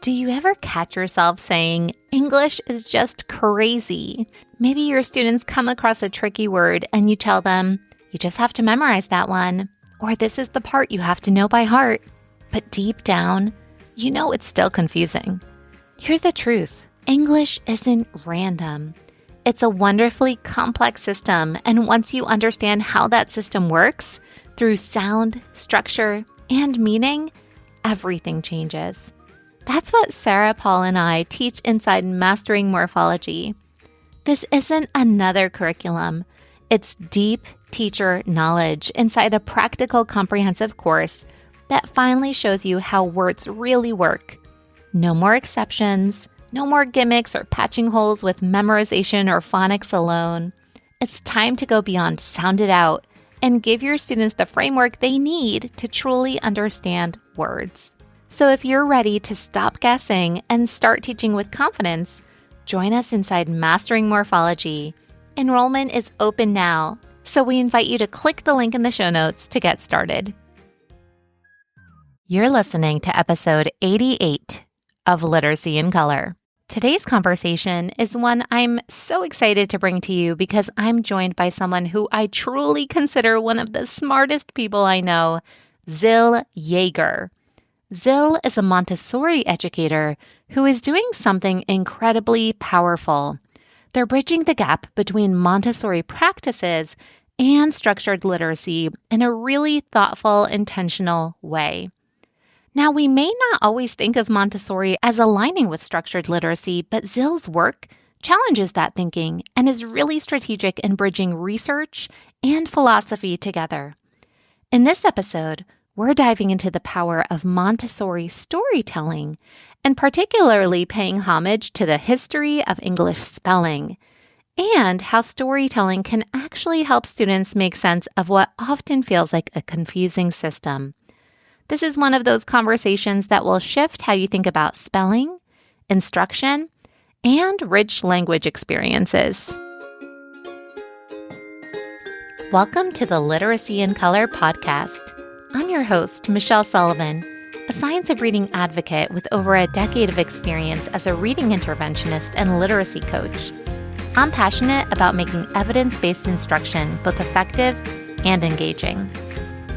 Do you ever catch yourself saying, English is just crazy? Maybe your students come across a tricky word and you tell them, you just have to memorize that one, or this is the part you have to know by heart. But deep down, you know it's still confusing. Here's the truth. English isn't random. It's a wonderfully complex system, and once you understand how that system works, through sound, structure, and meaning, everything changes. That's what Sarah, Paul, and I teach inside Mastering Morphology. This isn't another curriculum. It's deep teacher knowledge inside a practical, comprehensive course that finally shows you how words really work. No more exceptions, no more gimmicks or patching holes with memorization or phonics alone. It's time to go beyond sound it out and give your students the framework they need to truly understand words. So if you're ready to stop guessing and start teaching with confidence, join us inside Mastering Morphology. Enrollment is open now, so we invite you to click the link in the show notes to get started. You're listening to episode 88 of Literacy in Color. Today's conversation is one I'm so excited to bring to you because I'm joined by someone who I truly consider one of the smartest people I know, Zil Jaeger. Zil is a Montessori educator who is doing something incredibly powerful. They're bridging the gap between Montessori practices and structured literacy in a really thoughtful, intentional way. Now, we may not always think of Montessori as aligning with structured literacy, but Zil's work challenges that thinking and is really strategic in bridging research and philosophy together. In this episode, we're diving into the power of Montessori storytelling, and particularly paying homage to the history of English spelling, and how storytelling can actually help students make sense of what often feels like a confusing system. This is one of those conversations that will shift how you think about spelling, instruction, and rich language experiences. Welcome to the Literacy in Color podcast. I'm your host, Michelle Sullivan, a science of reading advocate with over a decade of experience as a reading interventionist and literacy coach. I'm passionate about making evidence-based instruction both effective and engaging.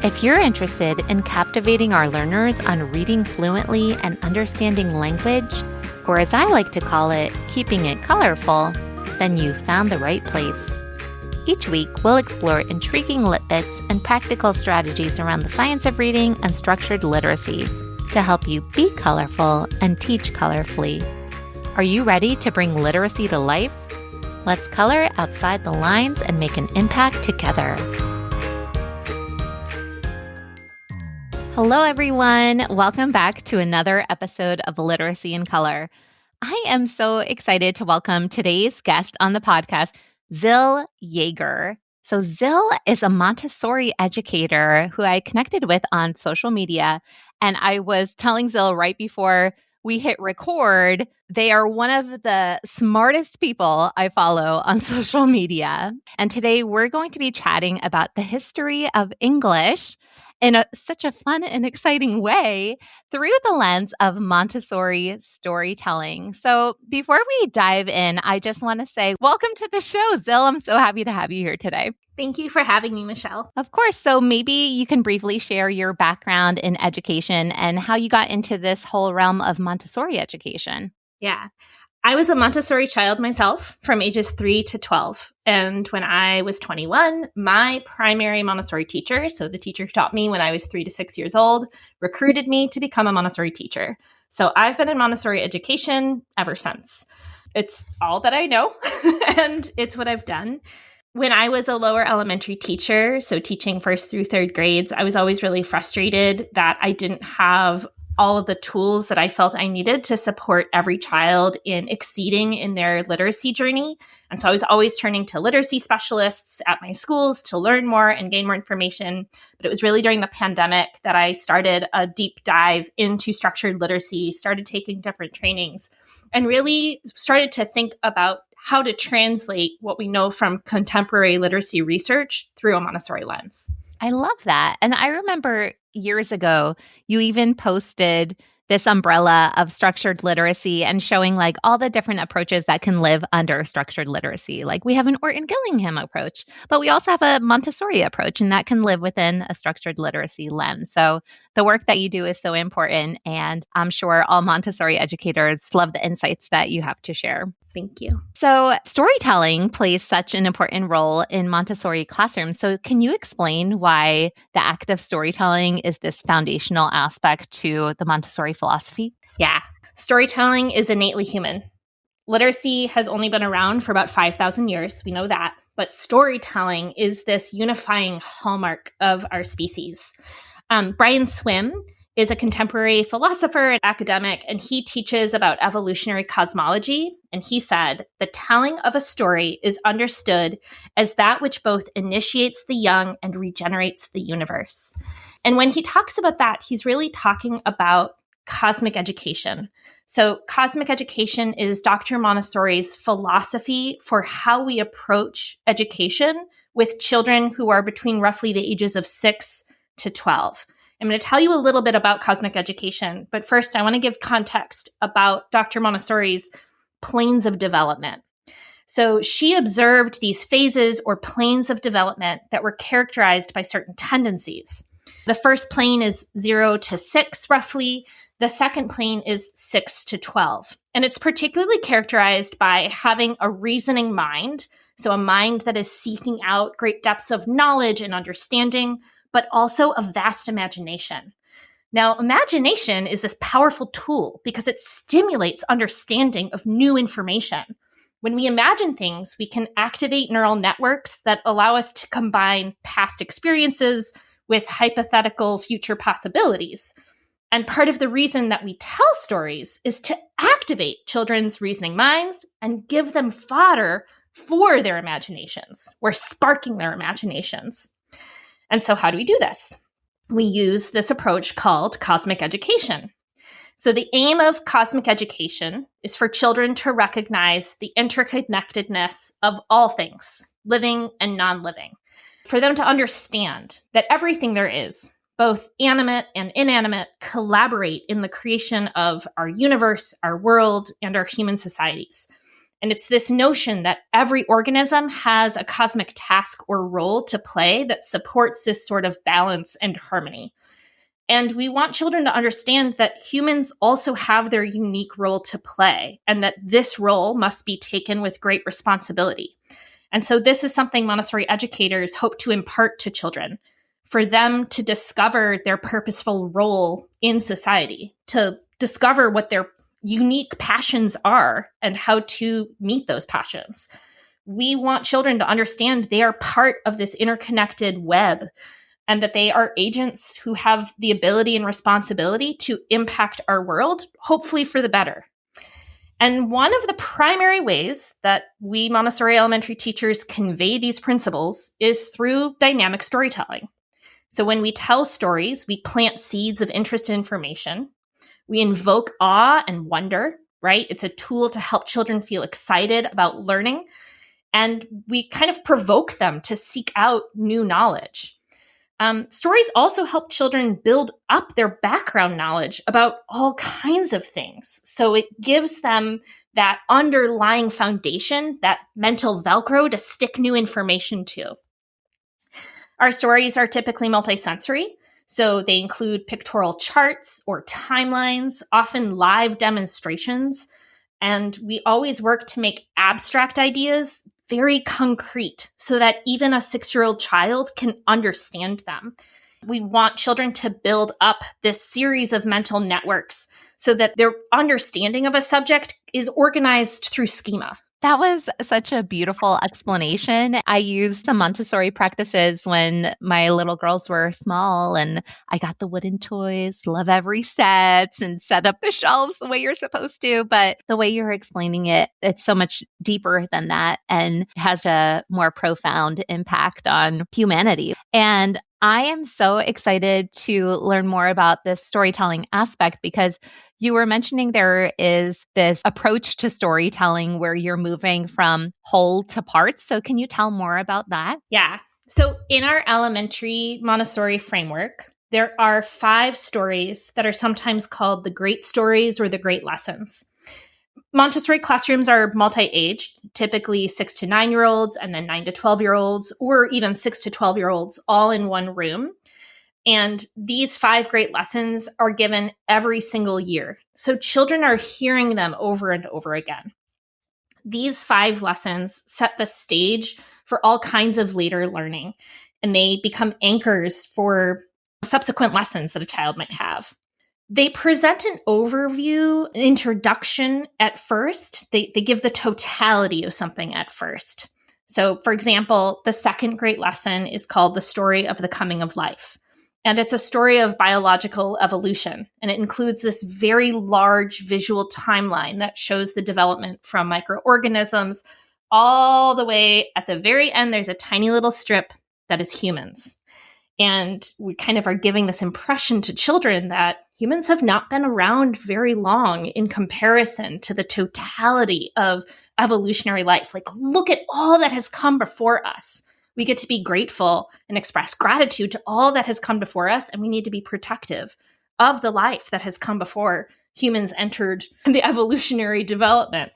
If you're interested in captivating our learners on reading fluently and understanding language, or as I like to call it, keeping it colorful, then you've found the right place. Each week, we'll explore intriguing lit bits and practical strategies around the science of reading and structured literacy to help you be colorful and teach colorfully. Are you ready to bring literacy to life? Let's color outside the lines and make an impact together. Hello, everyone. Welcome back to another episode of Literacy in Color. I am so excited to welcome today's guest on the podcast, Zil Jaeger. So Zil is a Montessori educator who I connected with on social media. And I was telling Zil right before we hit record, they are one of the smartest people I follow on social media. And today we're going to be chatting about the history of English in such a fun and exciting way through the lens of Montessori storytelling. So before we dive in, I just want to say welcome to the show, Zil. I'm so happy to have you here today. Thank you for having me, Michelle. Of course. So maybe you can briefly share your background in education and how you got into this whole realm of Montessori education. Yeah. I was a Montessori child myself from ages 3 to 12. And when I was 21, my primary Montessori teacher, so the teacher who taught me when I was 3 to 6 years old, recruited me to become a Montessori teacher. So I've been in Montessori education ever since. It's all that I know, and it's what I've done. When I was a lower elementary teacher, so teaching first through third grades, I was always really frustrated that I didn't have all of the tools that I felt I needed to support every child in exceeding in their literacy journey. And so I was always turning to literacy specialists at my schools to learn more and gain more information. But it was really during the pandemic that I started a deep dive into structured literacy, started taking different trainings, and really started to think about how to translate what we know from contemporary literacy research through a Montessori lens. I love that. And I remember years ago, you even posted this umbrella of structured literacy and showing like all the different approaches that can live under structured literacy. Like we have an Orton Gillingham approach, but we also have a Montessori approach, and that can live within a structured literacy lens. So the work that you do is so important, and I'm sure all Montessori educators love the insights that you have to share. Thank you. So storytelling plays such an important role in Montessori classrooms. So can you explain why the act of storytelling is this foundational aspect to the Montessori philosophy? Yeah. Storytelling is innately human. Literacy has only been around for about 5,000 years. We know that. But storytelling is this unifying hallmark of our species. Brian Swim is a contemporary philosopher and academic, and he teaches about evolutionary cosmology. And he said, the telling of a story is understood as that which both initiates the young and regenerates the universe. And when he talks about that, he's really talking about cosmic education. So cosmic education is Dr. Montessori's philosophy for how we approach education with children who are between roughly the ages of 6 to 12. I'm going to tell you a little bit about cosmic education, but first I want to give context about Dr. Montessori's planes of development. So she observed these phases or planes of development that were characterized by certain tendencies. The first plane is 0 to 6, roughly. The second plane is 6 to 12. And it's particularly characterized by having a reasoning mind, so a mind that is seeking out great depths of knowledge and understanding, but also a vast imagination. Now, imagination is this powerful tool because it stimulates understanding of new information. When we imagine things, we can activate neural networks that allow us to combine past experiences with hypothetical future possibilities. And part of the reason that we tell stories is to activate children's reasoning minds and give them fodder for their imaginations. We're sparking their imaginations. And so how do we do this? We use this approach called cosmic education. So the aim of cosmic education is for children to recognize the interconnectedness of all things, living and non-living. For them to understand that everything there is, both animate and inanimate, collaborate in the creation of our universe, our world, and our human societies. And it's this notion that every organism has a cosmic task or role to play that supports this sort of balance and harmony. And we want children to understand that humans also have their unique role to play, and that this role must be taken with great responsibility. And so this is something Montessori educators hope to impart to children, for them to discover their purposeful role in society, to discover what their unique passions are and how to meet those passions. We want children to understand they are part of this interconnected web and that they are agents who have the ability and responsibility to impact our world, hopefully for the better. And one of the primary ways that we Montessori elementary teachers convey these principles is through dynamic storytelling. So when we tell stories, we plant seeds of interest and information. We invoke awe and wonder, right? It's a tool to help children feel excited about learning. And we kind of provoke them to seek out new knowledge. Stories also help children build up their background knowledge about all kinds of things. So it gives them that underlying foundation, that mental Velcro to stick new information to. Our stories are typically multisensory. So they include pictorial charts or timelines, often live demonstrations. And we always work to make abstract ideas very concrete so that even a 6-year-old child can understand them. We want children to build up this series of mental networks so that their understanding of a subject is organized through schema. That was such a beautiful explanation. I used some Montessori practices when my little girls were small, and I got the wooden toys, love every set, and set up the shelves the way you're supposed to. But the way you're explaining it, it's so much deeper than that and has a more profound impact on humanity. And I am so excited to learn more about this storytelling aspect because you were mentioning there is this approach to storytelling where you're moving from whole to parts. So can you tell more about that? Yeah. So in our elementary Montessori framework, There are 5 stories that are sometimes called the great stories or the great lessons. Montessori classrooms are multi-aged, typically 6 to 9-year-olds and then 9 to 12-year-olds, or even 6 to 12-year-olds all in one room. And these 5 great lessons are given every single year. So children are hearing them over and over again. These 5 lessons set the stage for all kinds of later learning, and they become anchors for subsequent lessons that a child might have. They present an overview, an introduction at first. They give the totality of something at first. So, for example, the second great lesson is called The Story of the Coming of Life. And it's a story of biological evolution. And it includes this very large visual timeline that shows the development from microorganisms all the way at the very end. There's a tiny little strip that is humans. And we kind of are giving this impression to children that humans have not been around very long in comparison to the totality of evolutionary life. Like, look at all that has come before us. We get to be grateful and express gratitude to all that has come before us, and we need to be protective of the life that has come before humans entered the evolutionary development.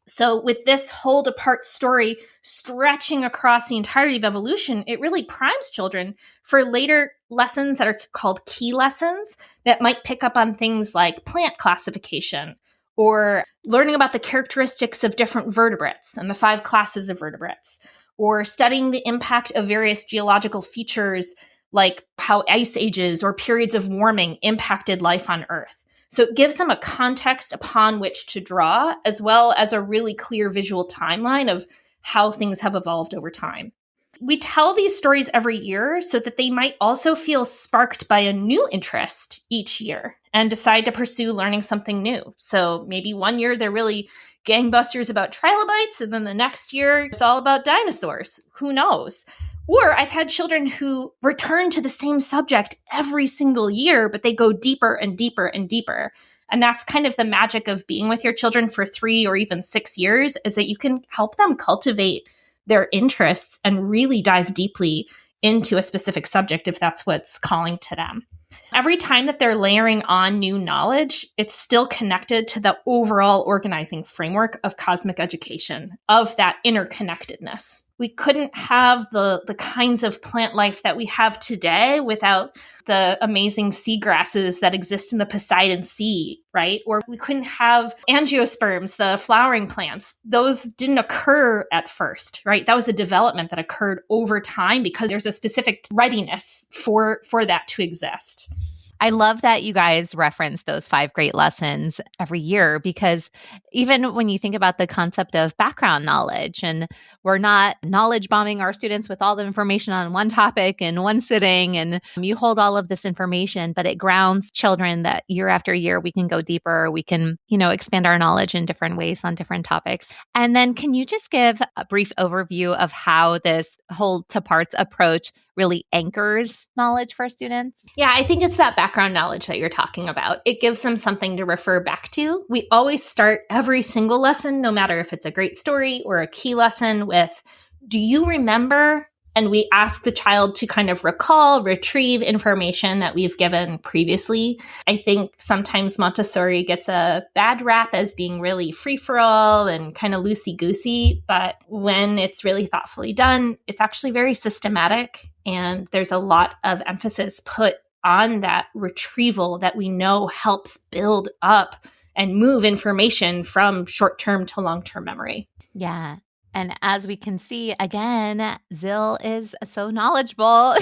So with this hold apart story stretching across the entirety of evolution, it really primes children for later lessons that are called key lessons that might pick up on things like plant classification or learning about the characteristics of different vertebrates and the 5 classes of vertebrates, or studying the impact of various geological features like how ice ages or periods of warming impacted life on Earth. So it gives them a context upon which to draw, as well as a really clear visual timeline of how things have evolved over time. We tell these stories every year so that they might also feel sparked by a new interest each year and decide to pursue learning something new. So maybe one year they're really gangbusters about trilobites, and then the next year it's all about dinosaurs. Who knows? Or I've had children who return to the same subject every single year, but they go deeper and deeper and deeper. And that's kind of the magic of being with your children for 3 or even 6 years, is that you can help them cultivate their interests and really dive deeply into a specific subject if that's what's calling to them. Every time that they're layering on new knowledge, it's still connected to the overall organizing framework of cosmic education, of that interconnectedness. We couldn't have the kinds of plant life that we have today without the amazing seagrasses that exist in the Poseidon Sea, right? Or we couldn't have angiosperms, the flowering plants. Those didn't occur at first, right? That was a development that occurred over time because there's a specific readiness for that to exist. I love that you guys reference those 5 great lessons every year, because even when you think about the concept of background knowledge, and we're not knowledge bombing our students with all the information on one topic in one sitting, and you hold all of this information, but it grounds children that year after year we can go deeper, we can, expand our knowledge in different ways on different topics. And then can you just give a brief overview of how this whole to parts approach really anchors knowledge for students? Yeah, I think it's that background knowledge that you're talking about. It gives them something to refer back to. We always start every single lesson, no matter if it's a great story or a key lesson, with, do you remember? And we ask the child to kind of recall, retrieve information that we've given previously. I think sometimes Montessori gets a bad rap as being really free-for-all and kind of loosey-goosey, but when it's really thoughtfully done, it's actually very systematic. And there's a lot of emphasis put on that retrieval that we know helps build up and move information from short-term to long-term memory. Yeah. And as we can see, again, Zil is so knowledgeable.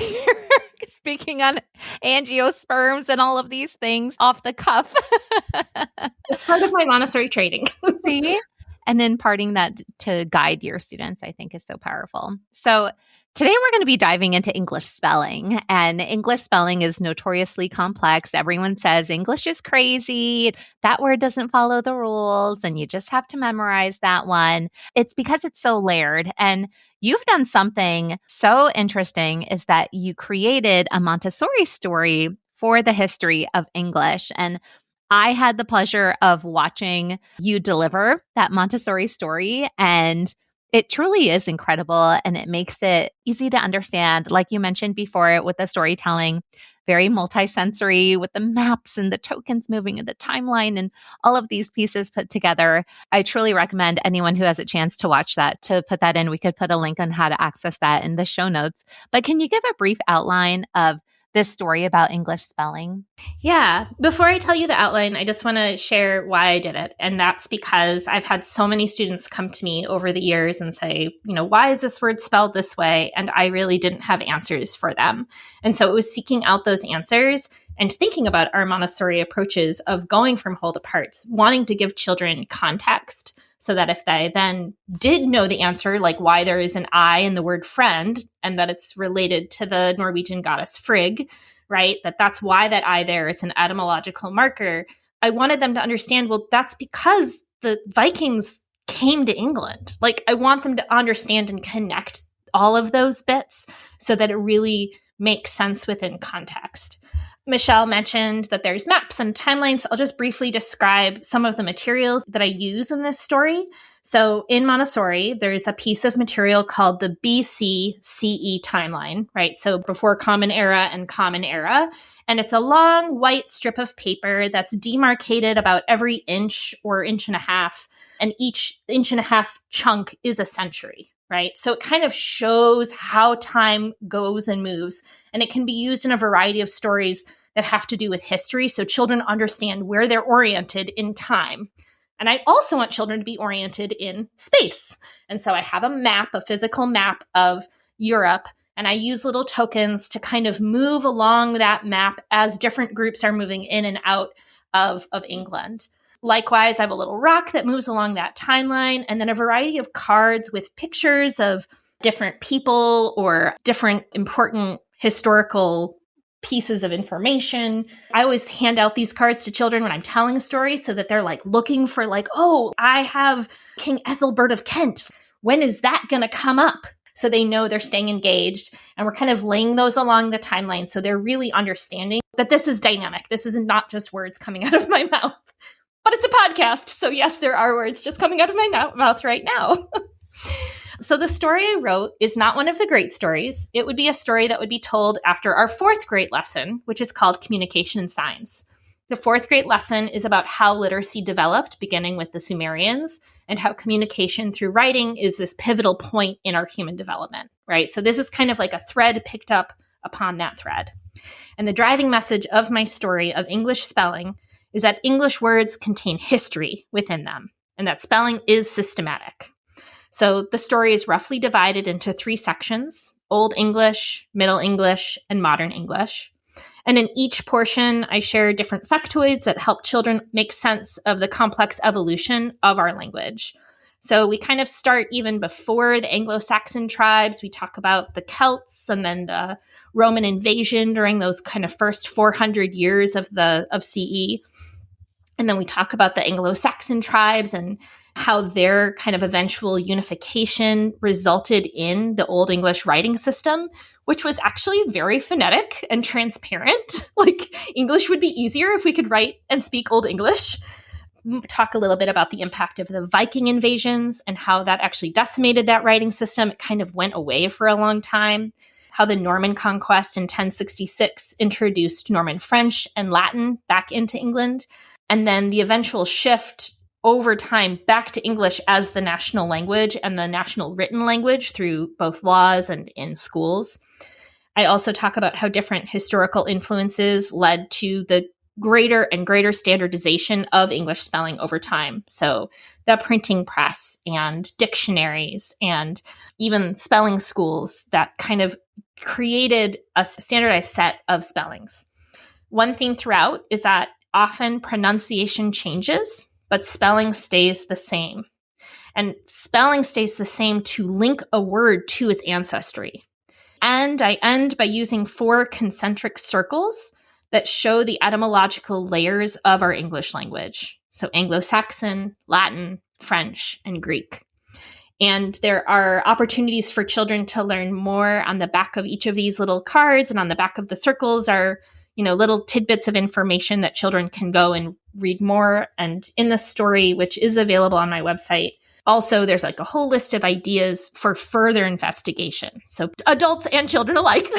Speaking on angiosperms and all of these things off the cuff. It's part of my Montessori training. See? And imparting that to guide your students, I think, is so powerful. So today we're going to be diving into English spelling. And English spelling is notoriously complex. Everyone says English is crazy. That word doesn't follow the rules, and you just have to memorize that one. It's because it's so layered. And you've done something so interesting, is that you created a Montessori story for the history of English. And I had the pleasure of watching you deliver that Montessori story, and It truly is incredible, and it makes it easy to understand. Like you mentioned before with the storytelling, very multisensory with the maps and the tokens moving and the timeline and all of these pieces put together. I truly recommend anyone who has a chance to watch that to put that in. We could put a link on how to access that in the show notes. But can you give a brief outline of this story about English spelling? Yeah. Before I tell you the outline, I just want to share why I did it. And that's because I've had so many students come to me over the years and say, why is this word spelled this way? And I really didn't have answers for them. And so it was seeking out those answers and thinking about our Montessori approaches of going from whole to parts, wanting to give children context so that if they then did know the answer, like why there is an I in the word friend and that it's related to the Norwegian goddess Frigg, right? That's why that I there is an etymological marker. I wanted them to understand, well, that's because the Vikings came to England. Like, I want them to understand and connect all of those bits so that it really makes sense within context. Michelle mentioned that there's maps and timelines. I'll just briefly describe some of the materials that I use in this story. So in Montessori, there's a piece of material called the BC-CE timeline, right? So before Common Era and Common Era. And it's a long white strip of paper that's demarcated about every inch or inch and a half. And each inch and a half chunk is a century, right? So it kind of shows how time goes and moves. And it can be used in a variety of stories that have to do with history, so children understand where they're oriented in time. And I also want children to be oriented in space. And so I have a map, a physical map of Europe, and I use little tokens to kind of move along that map as different groups are moving in and out of England. Likewise, I have a little rock that moves along that timeline, and then a variety of cards with pictures of different people or different important historical pieces of information. I always hand out these cards to children when I'm telling a story so that they're like looking for like, oh, I have King Ethelbert of Kent. When is that going to come up? So they know they're staying engaged. And we're kind of laying those along the timeline so they're really understanding that this is dynamic. This is not just words coming out of my mouth. But it's a podcast. So yes, there are words just coming out of my mouth right now. So the story I wrote is not one of the great stories. It would be a story that would be told after our fourth grade lesson, which is called Communication and Signs. The fourth grade lesson is about how literacy developed, beginning with the Sumerians, and how communication through writing is this pivotal point in our human development, right? So this is kind of like a thread picked up upon that thread. And the driving message of my story of English spelling is that English words contain history within them, and that spelling is systematic. So the story is roughly divided into 3 sections: Old English, Middle English, and Modern English. And in each portion, I share different factoids that help children make sense of the complex evolution of our language. So we kind of start even before the Anglo-Saxon tribes. We talk about the Celts and then the Roman invasion during those kind of first 400 years of CE. And then we talk about the Anglo-Saxon tribes and how their kind of eventual unification resulted in the Old English writing system, which was actually very phonetic and transparent. Like, English would be easier if we could write and speak Old English. Talk a little bit about the impact of the Viking invasions and how that actually decimated that writing system. It kind of went away for a long time. How the Norman conquest in 1066 introduced Norman French and Latin back into England. And then the eventual shift over time back to English as the national language and the national written language through both laws and in schools. I also talk about how different historical influences led to the greater and greater standardization of English spelling over time. So the printing press and dictionaries and even spelling schools that kind of created a standardized set of spellings. One theme throughout is that often pronunciation changes, but spelling stays the same. And spelling stays the same to link a word to its ancestry. And I end by using 4 concentric circles that show the etymological layers of our English language. So Anglo-Saxon, Latin, French, and Greek. And there are opportunities for children to learn more on the back of each of these little cards, and on the back of the circles are little tidbits of information that children can go and read more. And in the story, which is available on my website, Also, there's like a whole list of ideas for further investigation. So adults and children alike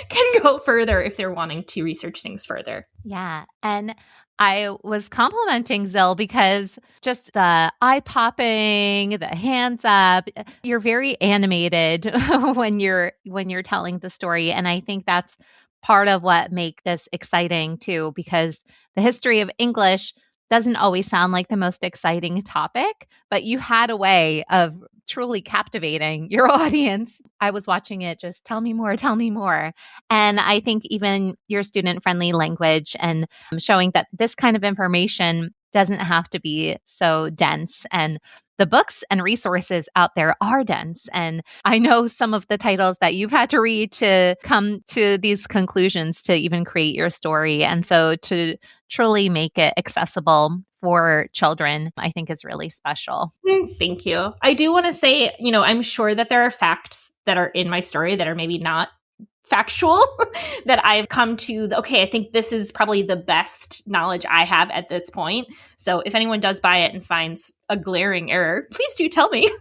can go further if they're wanting to research things further. Yeah. And I was complimenting Zil because just the eye popping, the hands up, you're very animated when you're telling the story. And I think that's part of what make this exciting too, because the history of English doesn't always sound like the most exciting topic, but you had a way of truly captivating your audience. I was watching it just tell me more, tell me more. And I think even your student-friendly language and showing that this kind of information doesn't have to be so dense. And the books and resources out there are dense. And I know some of the titles that you've had to read to come to these conclusions to even create your story. And so to truly make it accessible for children, I think is really special. Thank you. I do want to say, I'm sure that there are facts that are in my story that are maybe not factual that I've come to, okay, I think this is probably the best knowledge I have at this point. So if anyone does buy it and finds a glaring error, please do tell me.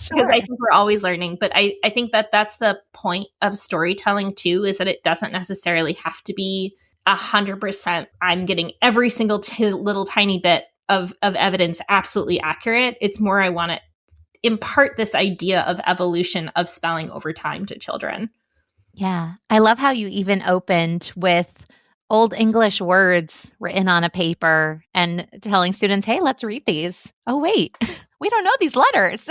Because I think we're always learning. But I think that that's the point of storytelling too, is that it doesn't necessarily have to be 100%. I'm getting every single little tiny bit of evidence absolutely accurate. It's more I want to impart this idea of evolution of spelling over time to children. Yeah. I love how you even opened with old English words written on a paper and telling students, hey, let's read these. Oh, wait, we don't know these letters.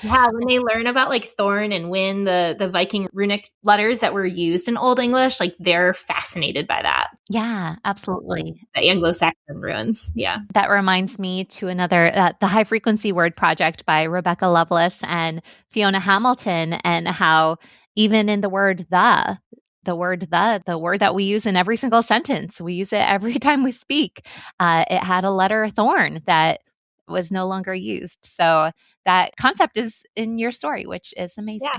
Yeah, when they learn about like thorn and win, the Viking runic letters that were used in Old English, like they're fascinated by that. Yeah, absolutely. The Anglo-Saxon runes. Yeah. That reminds me to another, the High Frequency Word Project by Rebecca Lovelace and Fiona Hamilton, and how even in the word the word that we use in every single sentence, we use it every time we speak. It had a letter thorn that was no longer used. So that concept is in your story, which is amazing. Yeah.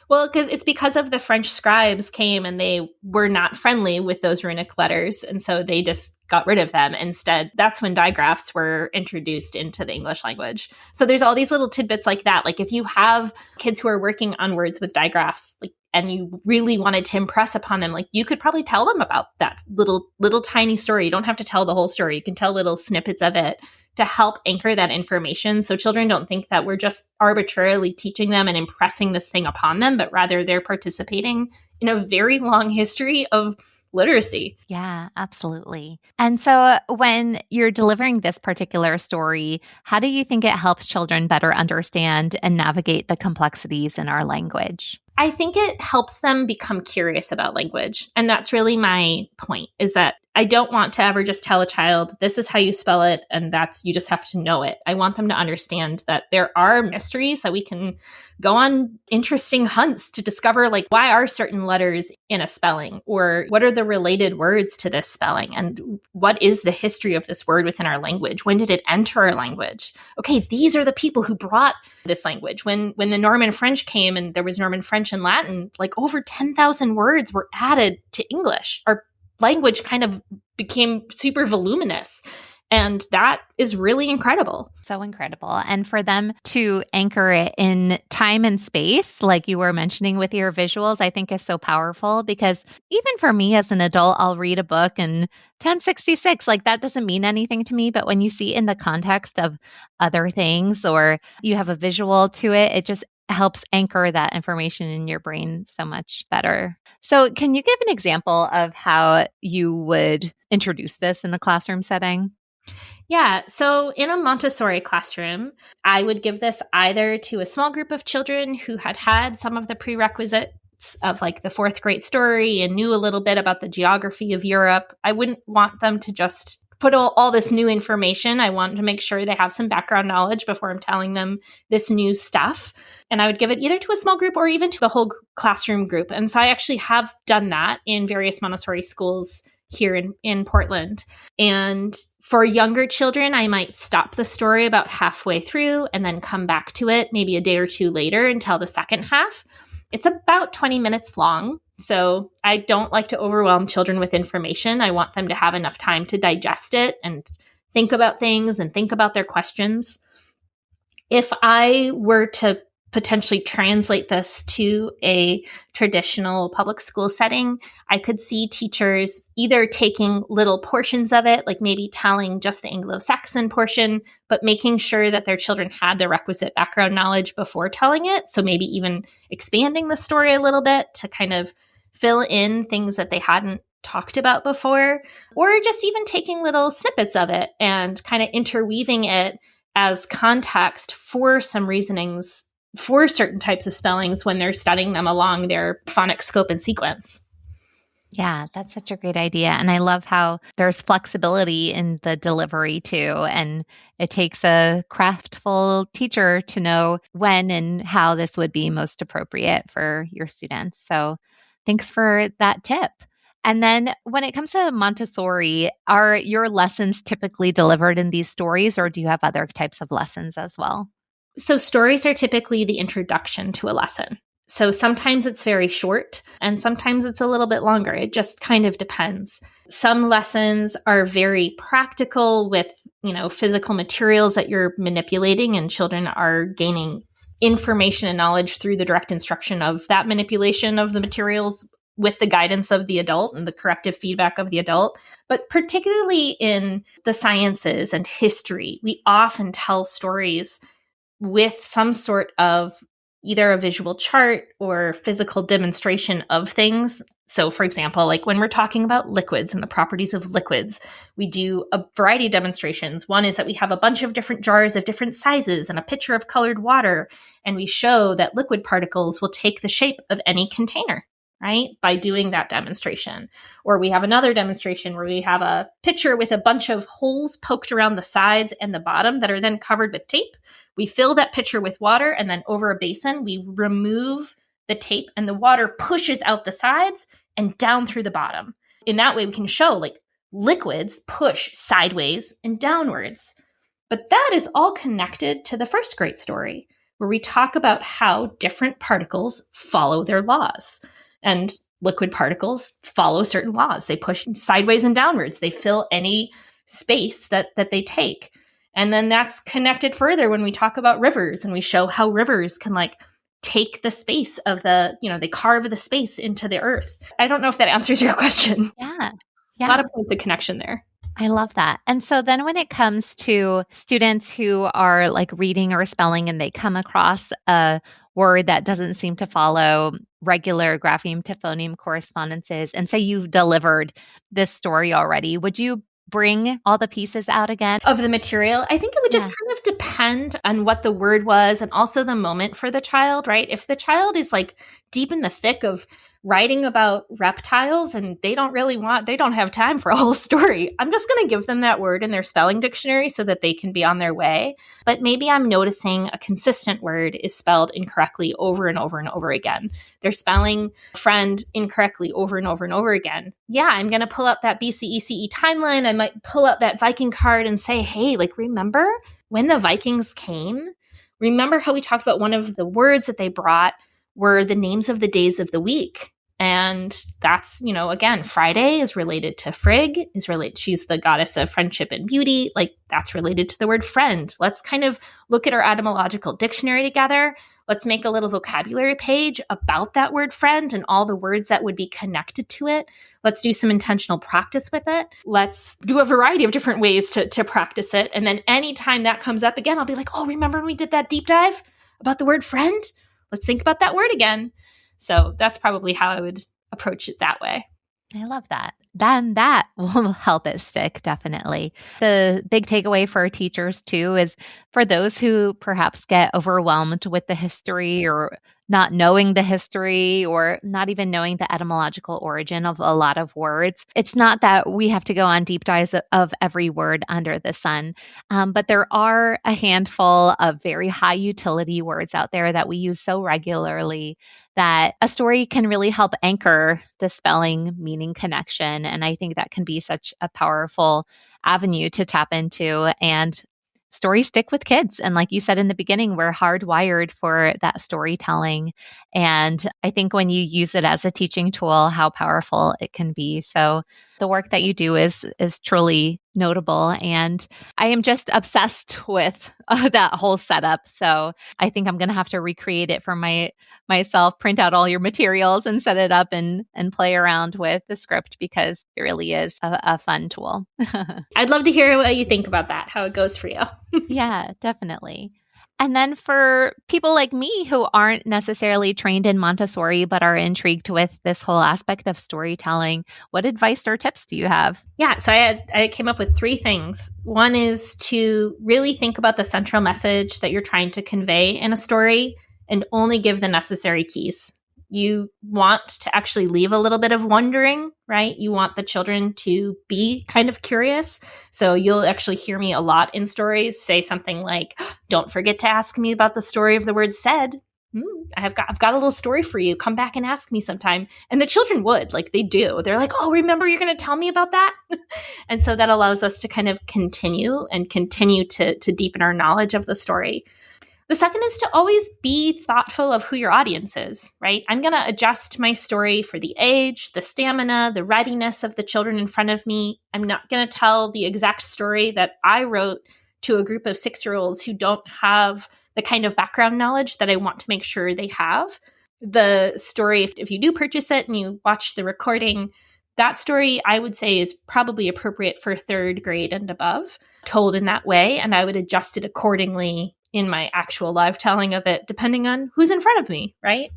Well, it's because of the French scribes came and they were not friendly with those runic letters. And so they just got rid of them. Instead, that's when digraphs were introduced into the English language. So there's all these little tidbits like that. Like if you have kids who are working on words with digraphs, like, and you really wanted to impress upon them, like you could probably tell them about that little tiny story. You don't have to tell the whole story. You can tell little snippets of it to help anchor that information. So children don't think that we're just arbitrarily teaching them and impressing this thing upon them, but rather they're participating in a very long history of literacy. Yeah, absolutely. And so when you're delivering this particular story, how do you think it helps children better understand and navigate the complexities in our language? I think it helps them become curious about language. And that's really my point, is that I don't want to ever just tell a child, this is how you spell it, and you just have to know it. I want them to understand that there are mysteries, that we can go on interesting hunts to discover, like, why are certain letters in a spelling? Or what are the related words to this spelling? And what is the history of this word within our language? When did it enter our language? Okay, these are the people who brought this language. When the Norman French came and there was Norman French and Latin, like over 10,000 words were added to English. Our language kind of became super voluminous. And that is really incredible. So incredible. And for them to anchor it in time and space, like you were mentioning with your visuals, I think is so powerful, because even for me as an adult, I'll read a book and 1066, like that doesn't mean anything to me. But when you see it in the context of other things, or you have a visual to it, it just helps anchor that information in your brain so much better. So can you give an example of how you would introduce this in the classroom setting? Yeah. So in a Montessori classroom, I would give this either to a small group of children who had some of the prerequisites of like the fourth grade story and knew a little bit about the geography of Europe. I wouldn't want them to just put all this new information. I want to make sure they have some background knowledge before I'm telling them this new stuff. And I would give it either to a small group or even to the whole classroom group. And so I actually have done that in various Montessori schools here in Portland. And for younger children, I might stop the story about halfway through and then come back to it maybe a day or two later and tell the second half. It's about 20 minutes long. So I don't like to overwhelm children with information. I want them to have enough time to digest it and think about things and think about their questions. If I were to potentially translate this to a traditional public school setting, I could see teachers either taking little portions of it, like maybe telling just the Anglo-Saxon portion, but making sure that their children had the requisite background knowledge before telling it. So maybe even expanding the story a little bit to kind of fill in things that they hadn't talked about before, or just even taking little snippets of it and kind of interweaving it as context for some reasonings for certain types of spellings when they're studying them along their phonics scope and sequence. Yeah, that's such a great idea. And I love how there's flexibility in the delivery too. And it takes a craftful teacher to know when and how this would be most appropriate for your students. So thanks for that tip. And then when it comes to Montessori, are your lessons typically delivered in these stories, or do you have other types of lessons as well? So stories are typically the introduction to a lesson. So sometimes it's very short and sometimes it's a little bit longer. It just kind of depends. Some lessons are very practical with, physical materials that you're manipulating, and children are gaining information and knowledge through the direct instruction of that manipulation of the materials with the guidance of the adult and the corrective feedback of the adult. But particularly in the sciences and history, we often tell stories with some sort of either a visual chart or physical demonstration of things. So for example, like when we're talking about liquids and the properties of liquids, we do a variety of demonstrations. One is that we have a bunch of different jars of different sizes and a pitcher of colored water, and we show that liquid particles will take the shape of any container, right? By doing that demonstration. Or we have another demonstration where we have a pitcher with a bunch of holes poked around the sides and the bottom that are then covered with tape. We fill that pitcher with water, and then over a basin, we remove the tape and the water pushes out the sides and down through the bottom. In that way, we can show like liquids push sideways and downwards. But that is all connected to the first grade story, where we talk about how different particles follow their laws. And liquid particles follow certain laws. They push sideways and downwards. They fill any space that they take. And then that's connected further when we talk about rivers, and we show how rivers can take the space of they carve the space into the earth. I don't know if that answers your question. Yeah. A lot of points of connection there. I love that. And so then when it comes to students who are reading or spelling and they come across a word that doesn't seem to follow regular grapheme to phoneme correspondences, and say you've delivered this story already, would you bring all the pieces out again? Of the material? I think it would just kind of depend on what the word was and also the moment for the child, right? If the child is deep in the thick of writing about reptiles and they don't have time for a whole story, I'm just going to give them that word in their spelling dictionary so that they can be on their way. But maybe I'm noticing a consistent word is spelled incorrectly over and over and over again. They're spelling friend incorrectly over and over and over again. Yeah, I'm going to pull out that BCECE timeline. I might pull out that Viking card and say, hey, remember when the Vikings came? Remember how we talked about one of the words that they brought were the names of the days of the week. And that's, again, Friday is related to Frigg, she's the goddess of friendship and beauty. That's related to the word friend. Let's kind of look at our etymological dictionary together. Let's make a little vocabulary page about that word friend and all the words that would be connected to it. Let's do some intentional practice with it. Let's do a variety of different ways to practice it. And then anytime that comes up again, I'll be like, oh, remember when we did that deep dive about the word friend? Let's think about that word again. So that's probably how I would approach it that way. I love that. Then that will help it stick, definitely. The big takeaway for teachers, too, is for those who perhaps get overwhelmed with the history or not knowing the history or not even knowing the etymological origin of a lot of words. It's not that we have to go on deep dives of every word under the sun, but there are a handful of very high utility words out there that we use so regularly that a story can really help anchor the spelling meaning connection. And I think that can be such a powerful avenue to tap into, and stories stick with kids. And like you said in the beginning, we're hardwired for that storytelling. And I think when you use it as a teaching tool, how powerful it can be. So the work that you do is truly notable. And I am just obsessed with that whole setup. So I think I'm going to have to recreate it for myself, print out all your materials and set it up and play around with the script because it really is a fun tool. I'd love to hear what you think about that, how it goes for you. Yeah, definitely. And then for people like me who aren't necessarily trained in Montessori, but are intrigued with this whole aspect of storytelling, what advice or tips do you have? Yeah, so I came up with 3 things. One is to really think about the central message that you're trying to convey in a story and only give the necessary keys. You want to actually leave a little bit of wondering, right? You want the children to be kind of curious. So you'll actually hear me a lot in stories say something like, don't forget to ask me about the story of the word said. I've got a little story for you. Come back and ask me sometime. And the children would, like they do. They're like, oh, remember you're going to tell me about that? And so that allows us to kind of continue to deepen our knowledge of the story. The second is to always be thoughtful of who your audience is, right? I'm going to adjust my story for the age, the stamina, the readiness of the children in front of me. I'm not going to tell the exact story that I wrote to a group of 6-year-olds who don't have the kind of background knowledge that I want to make sure they have. The story, if you do purchase it and you watch the recording, that story I would say is probably appropriate for 3rd grade and above, told in that way, and I would adjust it accordingly in my actual live telling of it, depending on who's in front of me, right?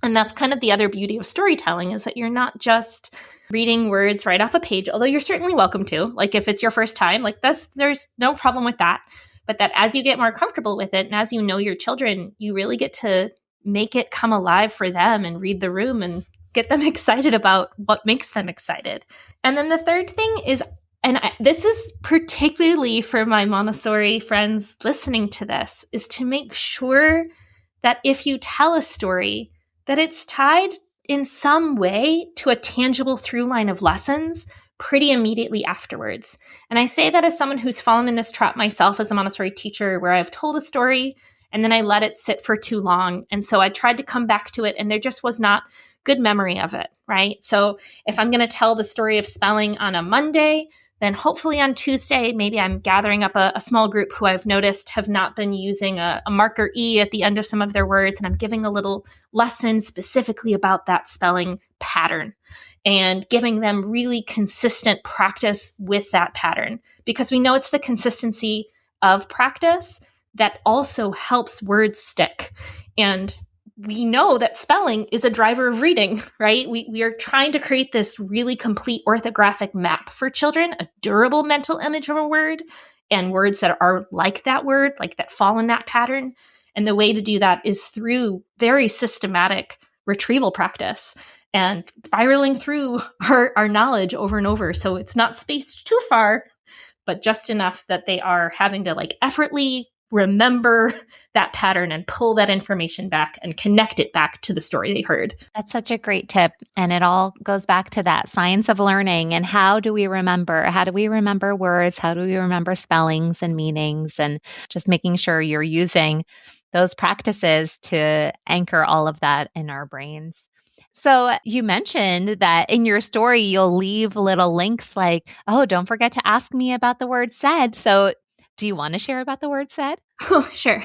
And that's kind of the other beauty of storytelling is that you're not just reading words right off a page, although you're certainly welcome to. Like if it's your first time, like this, there's no problem with that. But that as you get more comfortable with it and as you know your children, you really get to make it come alive for them and read the room and get them excited about what makes them excited. And then the third thing is, this is particularly for my Montessori friends listening to this, is to make sure that if you tell a story, that it's tied in some way to a tangible through line of lessons pretty immediately afterwards. And I say that as someone who's fallen in this trap myself as a Montessori teacher, where I've told a story and then I let it sit for too long. And so I tried to come back to it and there just was not good memory of it, right? So if I'm going to tell the story of spelling on a Monday, then hopefully on Tuesday, maybe I'm gathering up a small group who I've noticed have not been using a marker E at the end of some of their words. And I'm giving a little lesson specifically about that spelling pattern and giving them really consistent practice with that pattern, because we know it's the consistency of practice that also helps words stick. And we know that spelling is a driver of reading, right? We are trying to create this really complete orthographic map for children, a durable mental image of a word and words that are like that word, like that fall in that pattern. And the way to do that is through very systematic retrieval practice and spiraling through our knowledge over and over. So it's not spaced too far, but just enough that they are having to like effortlessly remember that pattern and pull that information back and connect it back to the story they heard. That's such a great tip. And it all goes back to that science of learning and how do we remember? How do we remember words? How do we remember spellings and meanings? And just making sure you're using those practices to anchor all of that in our brains. So you mentioned that in your story, you'll leave little links like, oh, don't forget to ask me about the word said. So do you want to share about the word said? Oh, sure.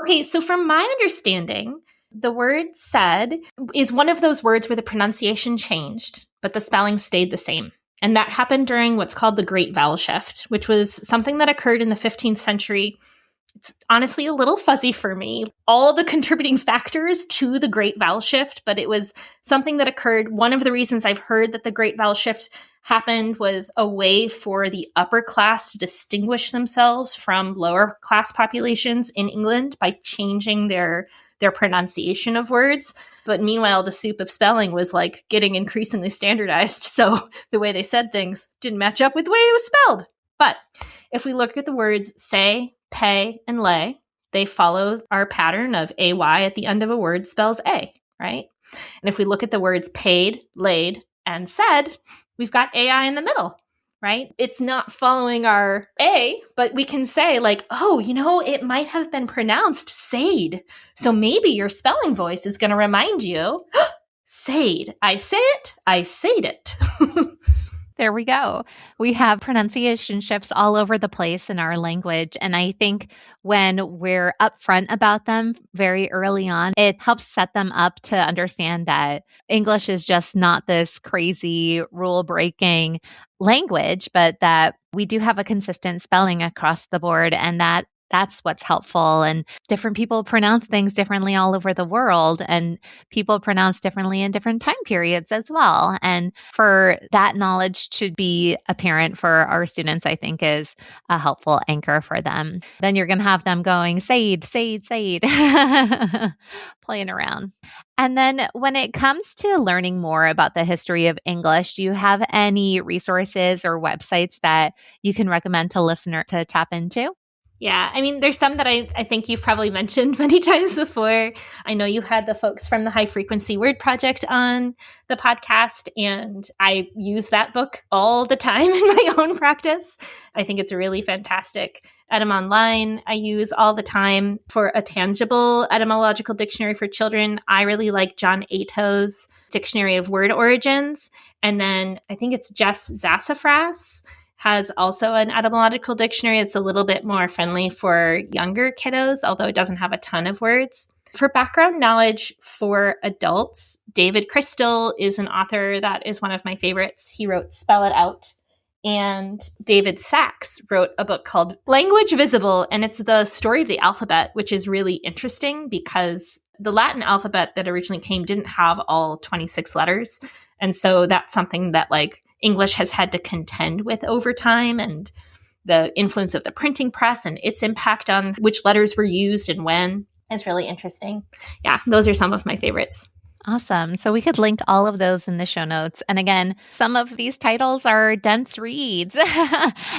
Okay, so from my understanding, the word said is one of those words where the pronunciation changed, but the spelling stayed the same. And that happened during what's called the Great Vowel Shift, which was something that occurred in the 15th century. It's honestly a little fuzzy for me, all the contributing factors to the Great Vowel Shift, but it was something that occurred. One of the reasons I've heard that the Great Vowel Shift happened was a way for the upper class to distinguish themselves from lower class populations in England by changing their pronunciation of words. But meanwhile, the soup of spelling was like getting increasingly standardized. So the way they said things didn't match up with the way it was spelled. But if we look at the words say, pay, and lay, they follow our pattern of AY at the end of a word spells A, right? And if we look at the words paid, laid, and said, we've got AI in the middle, right? It's not following our A, but we can say like, oh, it might have been pronounced said. So maybe your spelling voice is going to remind you, said. I say it, I said it. There we go. We have pronunciation shifts all over the place in our language. And I think when we're upfront about them very early on, it helps set them up to understand that English is just not this crazy rule breaking language, but that we do have a consistent spelling across the board, and that's what's helpful. And different people pronounce things differently all over the world, and people pronounce differently in different time periods as well. And for that knowledge to be apparent for our students, I think is a helpful anchor for them. Then you're going to have them going, Said, Said, Said, playing around. And then when it comes to learning more about the history of English, do you have any resources or websites that you can recommend to listeners to tap into? Yeah, I mean, there's some that I think you've probably mentioned many times before. I know you had the folks from the High Frequency Word Project on the podcast, and I use that book all the time in my own practice. I think it's really fantastic. Online, I use all the time for a tangible etymological dictionary for children. I really like John Ato's Dictionary of Word Origins. And then I think it's Jess Zassafras has also an etymological dictionary. It's a little bit more friendly for younger kiddos, although it doesn't have a ton of words. For background knowledge for adults, David Crystal is an author that is one of my favorites. He wrote Spell It Out. And David Sachs wrote a book called Language Visible, and it's the story of the alphabet, which is really interesting because the Latin alphabet that originally came didn't have all 26 letters. And so that's something that English has had to contend with over time, and the influence of the printing press and its impact on which letters were used and when is really interesting. Yeah, those are some of my favorites. Awesome. So we could link all of those in the show notes. And again, some of these titles are dense reads.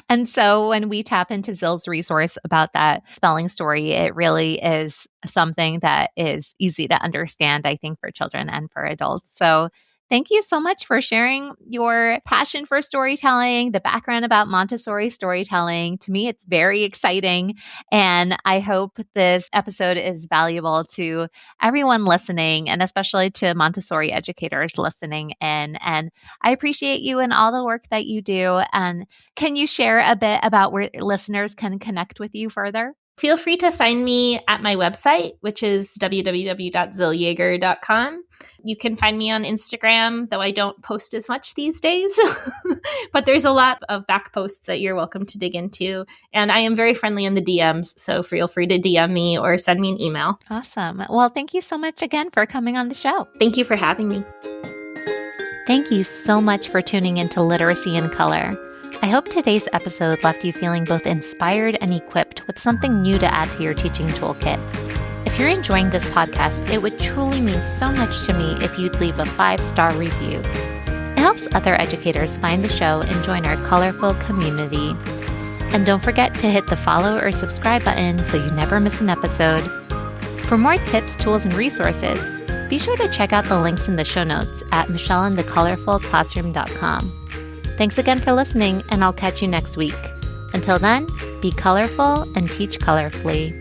And so when we tap into Zil's resource about that spelling story, it really is something that is easy to understand, I think, for children and for adults. So thank you so much for sharing your passion for storytelling, the background about Montessori storytelling. To me, it's very exciting. And I hope this episode is valuable to everyone listening, and especially to Montessori educators listening in. And I appreciate you and all the work that you do. And can you share a bit about where listeners can connect with you further? Feel free to find me at my website, which is www.ziljaeger.com. You can find me on Instagram, though I don't post as much these days, but there's a lot of back posts that you're welcome to dig into. And I am very friendly in the DMs, so feel free to DM me or send me an email. Awesome. Well, thank you so much again for coming on the show. Thank you for having me. Thank you so much for tuning into Literacy in Color. I hope today's episode left you feeling both inspired and equipped with something new to add to your teaching toolkit. If you're enjoying this podcast, it would truly mean so much to me if you'd leave a 5-star review. It helps other educators find the show and join our colorful community. And don't forget to hit the follow or subscribe button so you never miss an episode. For more tips, tools, and resources, be sure to check out the links in the show notes at michelleandthecolorfulclassroom.com. Thanks again for listening, and I'll catch you next week. Until then, be colorful and teach colorfully.